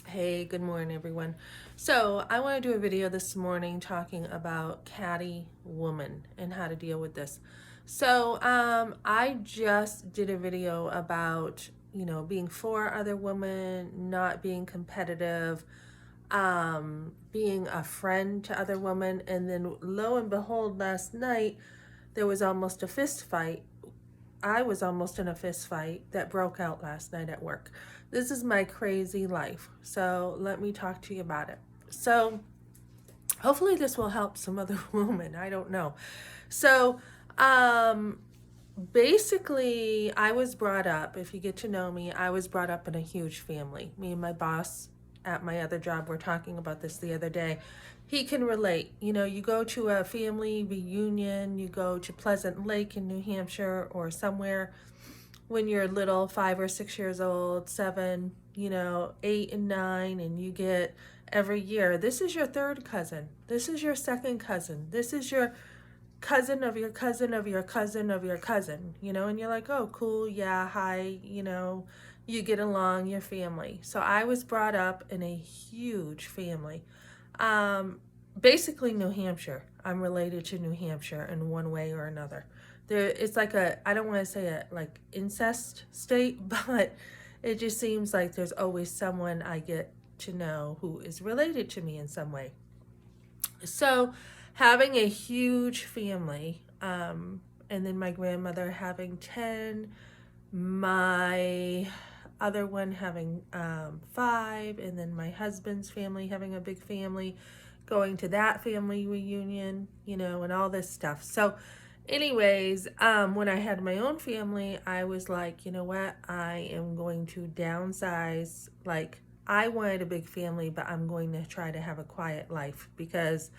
Hey, good morning, everyone. So, I want to do a video this morning talking about catty woman and how to deal with this. I just did a video about, being for other women, not being competitive, being a friend to other women, and then lo and behold, last night there was almost a fist fight. I was almost in a fist fight that broke out last night at work. This is my crazy life. So let me talk to you about it. So hopefully this will help some other woman. I don't know. So um basically I was brought up, if you get to know me, I was brought up in a huge family. Me and my boss at my other job were talking about this the other day. He can relate. You go to a family reunion, you go to Pleasant Lake in New Hampshire or somewhere when you're little, 5 or 6 years old, seven, 8 and 9, and you get every year, this is your third cousin, this is your second cousin, this is your cousin of your cousin of your cousin of your cousin, and you're like, oh, cool, yeah, hi, you get along, your family. So I was brought up in a huge family. Um, Basically, New Hampshire. I'm related to New Hampshire in one way or another. It's like I don't want to say a like incest state, but it just seems like there's always someone I get to know who is related to me in some way. So, having a huge family, and then my grandmother having 10, my other one having 5, and then my husband's family having a big family, going to that family reunion, and all this stuff. So, anyways, when I had my own family, I was like, you know what? I am going to downsize. Like, I wanted a big family, but I'm going to try to have a quiet life because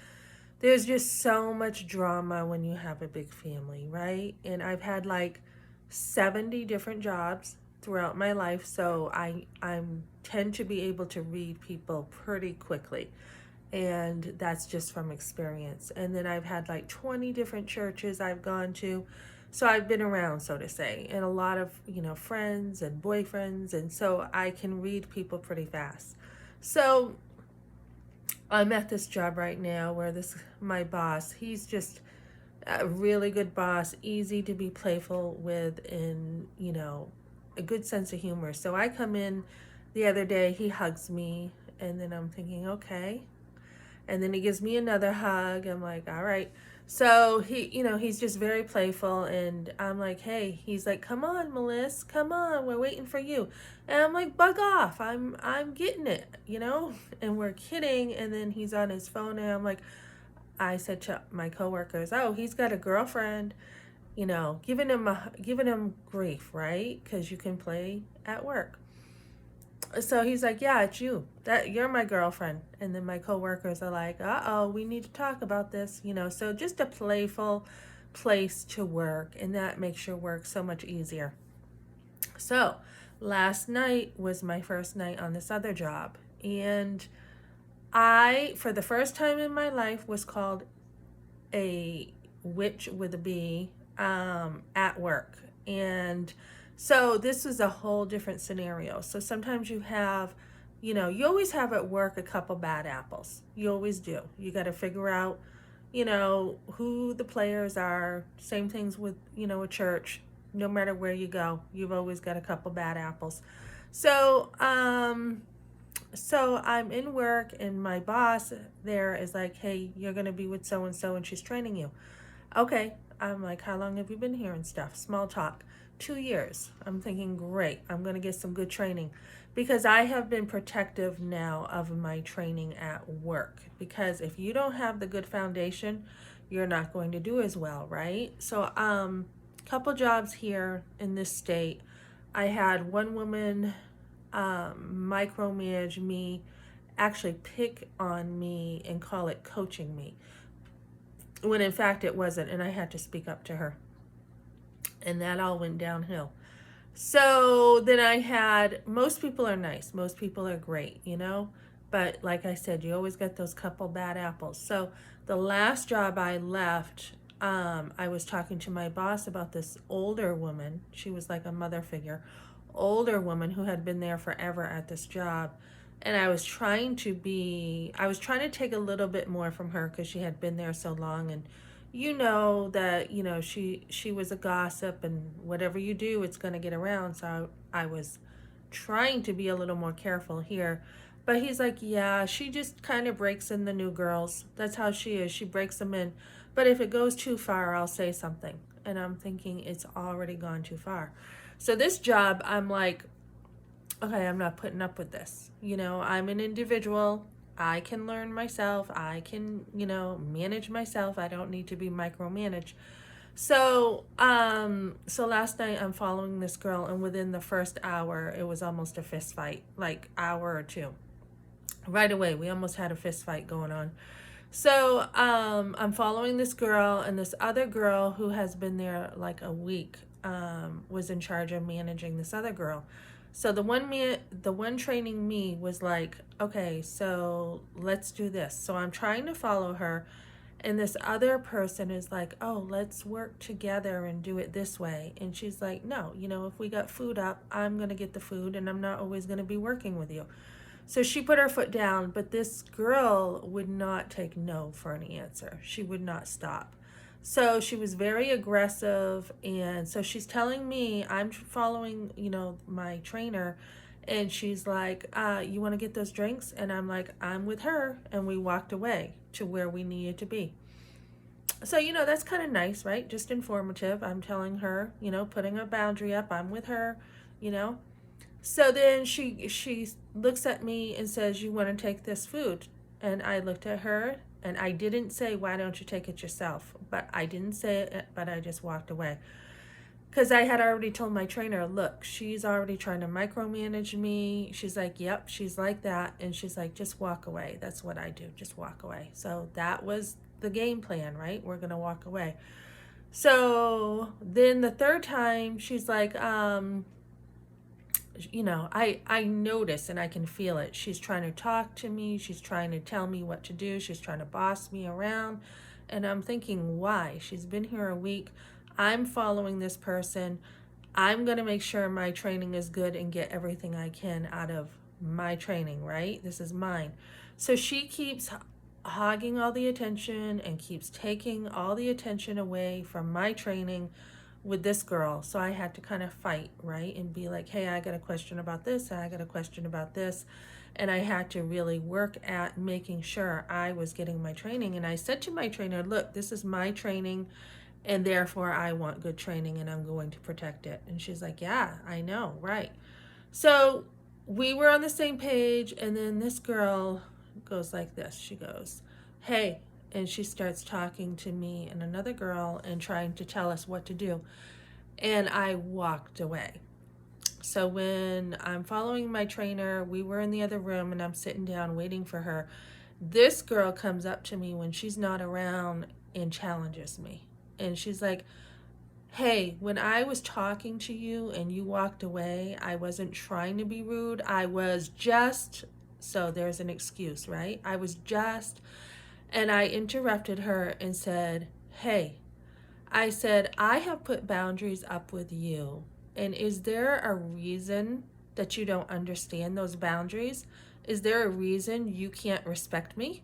there's just so much drama when you have a big family, right? And I've had like 70 different jobs throughout my life, so I'm tend to be able to read people pretty quickly. And that's just from experience. And then I've had like 20 different churches I've gone to. So I've been around, so to say, and a lot of, friends and boyfriends, and so I can read people pretty fast. So I'm at this job right now where this my boss, he's just a really good boss, easy to be playful with, and a good sense of humor. So I come in the other day, he hugs me, and then I'm thinking, okay, and then he gives me another hug. I'm like, all right. So he's just very playful, and I'm like, hey, he's like, come on, Melissa, come on, we're waiting for you. And I'm like, bug off, I'm getting it. And we're kidding, and then he's on his phone, and I'm like, I said to my coworkers, oh, he's got a girlfriend, giving him grief, right? Because you can play at work. So he's like, yeah, it's you. That you're my girlfriend. And then my coworkers are like, uh-oh, we need to talk about this. So just a playful place to work, and that makes your work so much easier. So last night was my first night on this other job, and I, for the first time in my life, was called a witch with a B at work. And so this is a whole different scenario. So sometimes you always have at work a couple bad apples. You always do. You got to figure out, who the players are. Same things with, a church. No matter where you go, you've always got a couple bad apples. So, so I'm in work, and my boss there is like, hey, you're going to be with so and so, and she's training you. Okay. I'm like, how long have you been here and stuff? Small talk. 2 years. I'm thinking, great. I'm going to get some good training because I have been protective now of my training at work. Because if you don't have the good foundation, you're not going to do as well, right? So, couple jobs here in this state. I had one woman micromanage me, actually pick on me and call it coaching me, when in fact it wasn't, and I had to speak up to her. And that all went downhill. So then I had, most people are nice, most people are great. But like I said, you always get those couple bad apples. So the last job I left, I was talking to my boss about this older woman. She was like a mother figure, older woman who had been there forever at this job. And I was trying to take a little bit more from her because she had been there so long. And you know that, she was a gossip, and whatever you do, it's going to get around. So I was trying to be a little more careful here. But he's like, yeah, she just kind of breaks in the new girls. That's how she is. She breaks them in. But if it goes too far, I'll say something. And I'm thinking it's already gone too far. So this job, I'm like, okay, I'm not putting up with this. I'm an individual. I can learn myself. I can, manage myself. I don't need to be micromanaged. So last night I'm following this girl, and within the first hour, it was almost a fist fight, like hour or two. Right away, we almost had a fist fight going on. So I'm following this girl, and this other girl who has been there like a week was in charge of managing this other girl. So the one training me was like, okay, so let's do this. So I'm trying to follow her, and this other person is like, oh, let's work together and do it this way. And she's like, no, if we got food up, I'm going to get the food, and I'm not always going to be working with you. So she put her foot down, but this girl would not take no for an answer. She would not stop. So she was very aggressive, and so she's telling me, I'm following, my trainer, and she's like, you want to get those drinks? And I'm like, I'm with her, and we walked away to where we needed to be. So, that's kind of nice, right? Just informative. I'm telling her, putting a boundary up. I'm with her, you know. So then she looks at me and says, you want to take this food? And I looked at her, and I didn't say, why don't you take it yourself? But I didn't say it, but I just walked away. Because I had already told my trainer, look, she's already trying to micromanage me. She's like, yep, she's like that. And she's like, just walk away. That's what I do. Just walk away. So that was the game plan, right? We're going to walk away. So then the third time, she's like, I notice and I can feel it. She's trying to talk to me. She's trying to tell me what to do. She's trying to boss me around. And I'm thinking, why? She's been here a week. I'm following this person. I'm going to make sure my training is good and get everything I can out of my training, right? This is mine. So she keeps hogging all the attention and keeps taking all the attention away from my training with this girl. So I had to kind of fight, right? And be like, hey, I got a question about this, and I got a question about this. And I had to really work at making sure I was getting my training. And I said to my trainer, look, this is my training, and therefore I want good training, and I'm going to protect it. And she's like, yeah, I know, right? So we were on the same page, and then this girl goes like this. She goes, hey, and she starts talking to me and another girl and trying to tell us what to do. And I walked away. So when I'm following my trainer, we were in the other room, and I'm sitting down waiting for her. This girl comes up to me when she's not around and challenges me. And she's like, hey, when I was talking to you and you walked away, I wasn't trying to be rude. I was just, so there's an excuse, right? I was just, and I interrupted her and said, hey, I said, I have put boundaries up with you. And is there a reason that you don't understand those boundaries? Is there a reason you can't respect me?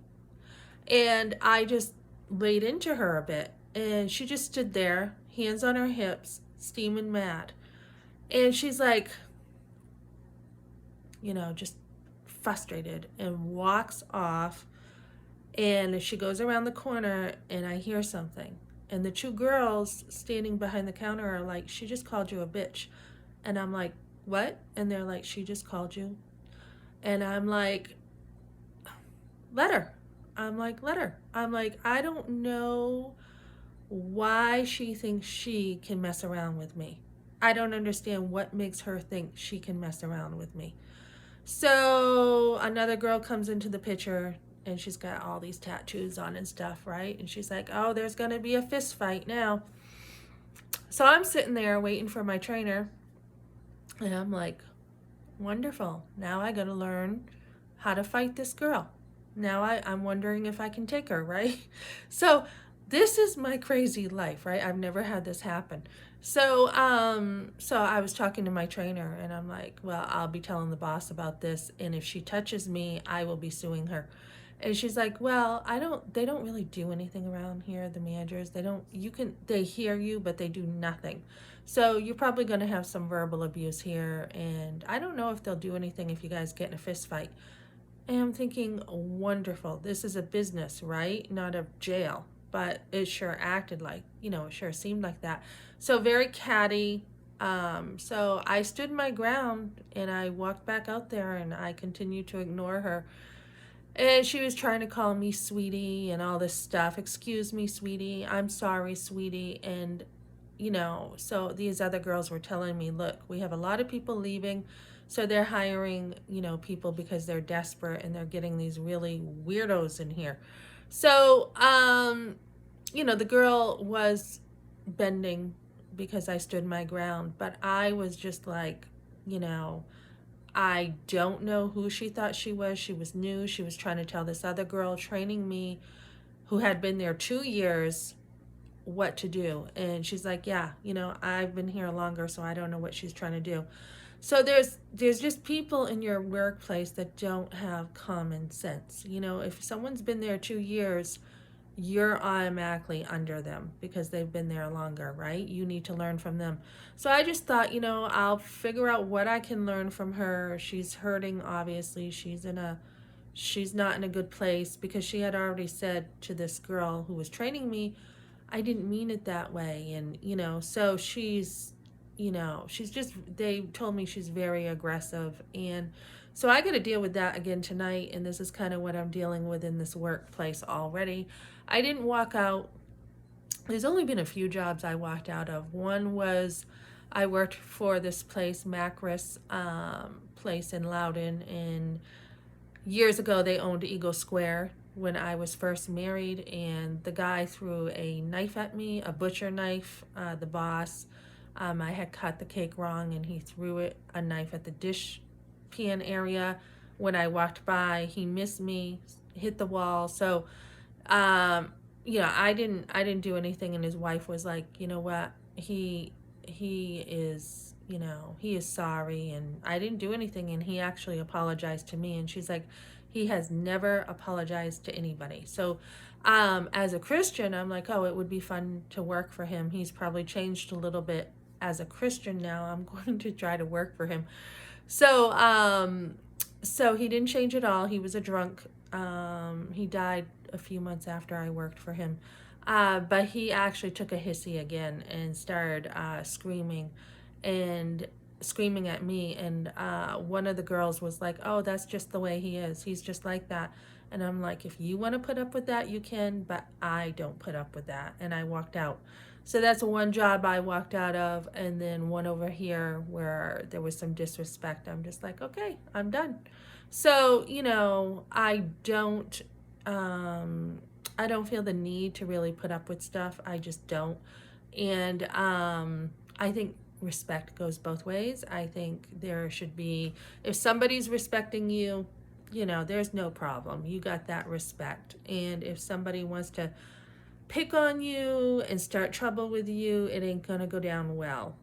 And I just laid into her a bit. And she just stood there, hands on her hips, steaming mad. And she's like, just frustrated, and walks off. And she goes around the corner, and I hear something. And the two girls standing behind the counter are like, she just called you a bitch. And I'm like, what? And they're like, she just called you. And I'm like, let her. I'm like, let her. I'm like, I don't know why she thinks she can mess around with me. I don't understand what makes her think she can mess around with me. So another girl comes into the picture, and she's got all these tattoos on and stuff, right? And she's like, oh, there's going to be a fist fight now. So I'm sitting there waiting for my trainer, and I'm like, wonderful. Now I got to learn how to fight this girl. Now I'm wondering if I can take her, right? So this is my crazy life, right? I've never had this happen. So I was talking to my trainer and I'm like, well, I'll be telling the boss about this, and if she touches me, I will be suing her. And she's like, well, they don't really do anything around here, the managers. They hear you, but they do nothing. So you're probably going to have some verbal abuse here, and I don't know if they'll do anything if you guys get in a fist fight. And I'm thinking, wonderful. This is a business, right? Not a jail. But it sure acted like, it sure seemed like that. So very catty. So I stood my ground and I walked back out there and I continued to ignore her. And she was trying to call me sweetie and all this stuff. Excuse me, sweetie. I'm sorry, sweetie. And, so these other girls were telling me, look, we have a lot of people leaving. So they're hiring, people because they're desperate and they're getting these really weirdos in here. So, the girl was bending because I stood my ground, but I was just like, you know, I don't know who she thought she was. She was new. She was trying to tell this other girl training me who had been there 2 years what to do. And she's like, yeah, I've been here longer, so I don't know what she's trying to do. So there's just people in your workplace that don't have common sense. If someone's been there 2 years, you're automatically under them because they've been there longer, right? You need to learn from them. So I just thought, I'll figure out what I can learn from her. She's hurting, obviously. She's not in a good place because she had already said to this girl who was training me, I didn't mean it that way. And, so she's just, they told me she's very aggressive. And so I got to deal with that again tonight. And this is kind of what I'm dealing with in this workplace already. I didn't walk out. There's only been a few jobs I walked out of. One was I worked for this place, Macris place in Loudon. And years ago, they owned Eagle Square when I was first married. And the guy threw a knife at me, a butcher knife, the boss. I had cut the cake wrong and he threw a knife at the dish pan area. When I walked by, he missed me, hit the wall. So, I didn't do anything. And his wife was like, you know what? He is, he is sorry. And I didn't do anything. And he actually apologized to me. And she's like, he has never apologized to anybody. So, as a Christian, I'm like, oh, it would be fun to work for him. He's probably changed a little bit as a Christian now. I'm going to try to work for him. So he didn't change at all. He was a drunk. He died a few months after I worked for him. But he actually took a hissy again and started screaming at me. And one of the girls was like, oh, that's just the way he is. He's just like that. And I'm like, if you want to put up with that, you can, but I don't put up with that. And I walked out. So that's one job I walked out of. And then one over here where there was some disrespect. I'm just like, okay, I'm done. So, I don't feel the need to really put up with stuff. I just don't. And I think respect goes both ways. I think there should be, if somebody's respecting you, there's no problem. You got that respect. And if somebody wants to pick on you and start trouble with you, it ain't gonna go down well.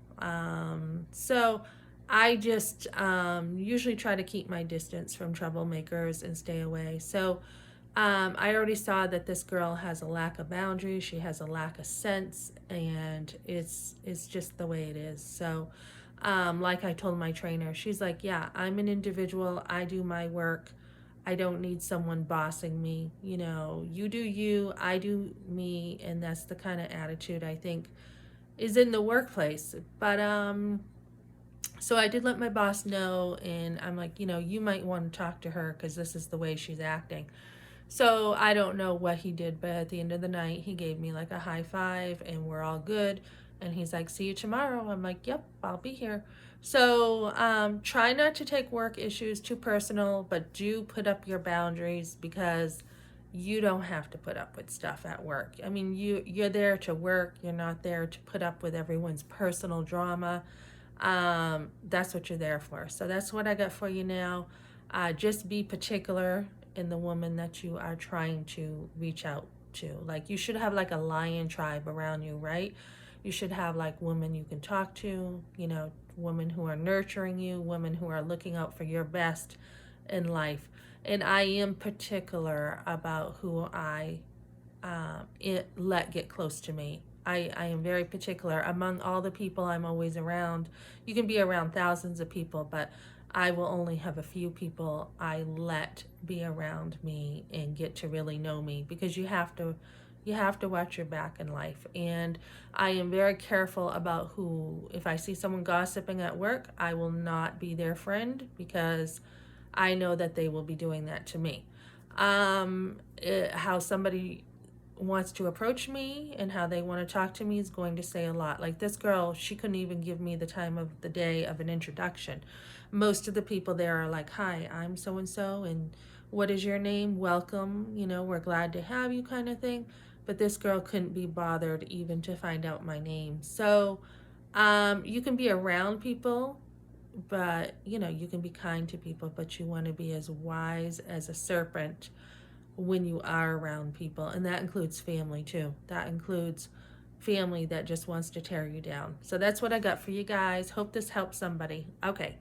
So I just usually try to keep my distance from troublemakers and stay away. So I already saw that this girl has a lack of boundaries. She has a lack of sense, and it's just the way it is. So, like I told my trainer, she's like, "Yeah, I'm an individual. I do my work. I don't need someone bossing me. You do you, I do me, and that's the kind of attitude I think is in the workplace." But so I did let my boss know, and I'm like, you might want to talk to her because this is the way she's acting. So I don't know what he did, but at the end of the night, he gave me like a high five and we're all good. And he's like, see you tomorrow. I'm like, yep, I'll be here. So try not to take work issues too personal, but do put up your boundaries because you don't have to put up with stuff at work. I mean, you're there to work. You're not there to put up with everyone's personal drama. That's what you're there for. So that's what I got for you now. Just be particular in the woman that you are trying to reach out to. Like, you should have like a lion tribe around you, right? You should have like women you can talk to, you know, women who are nurturing you, women who are looking out for your best in life. And I am particular about who I let get close to me. I am very particular. Among all the people I'm always around, you can be around thousands of people, but I will only have a few people I let be around me and get to really know me, because you have to watch your back in life. And I am very careful about who, if I see someone gossiping at work, I will not be their friend, because I know that they will be doing that to me. How somebody wants to approach me and how they want to talk to me is going to say a lot. Like this girl, she couldn't even give me the time of the day of an introduction. Most of the people there are like, "Hi, I'm so and so, and what is your name? Welcome, you know, we're glad to have you," kind of thing. But this girl couldn't be bothered even to find out my name. So you can be around people, but you know, you can be kind to people, but you want to be as wise as a serpent when you are around people. And that includes family too. That includes family that just wants to tear you down. So that's what I got for you guys. Hope this helps somebody. Okay.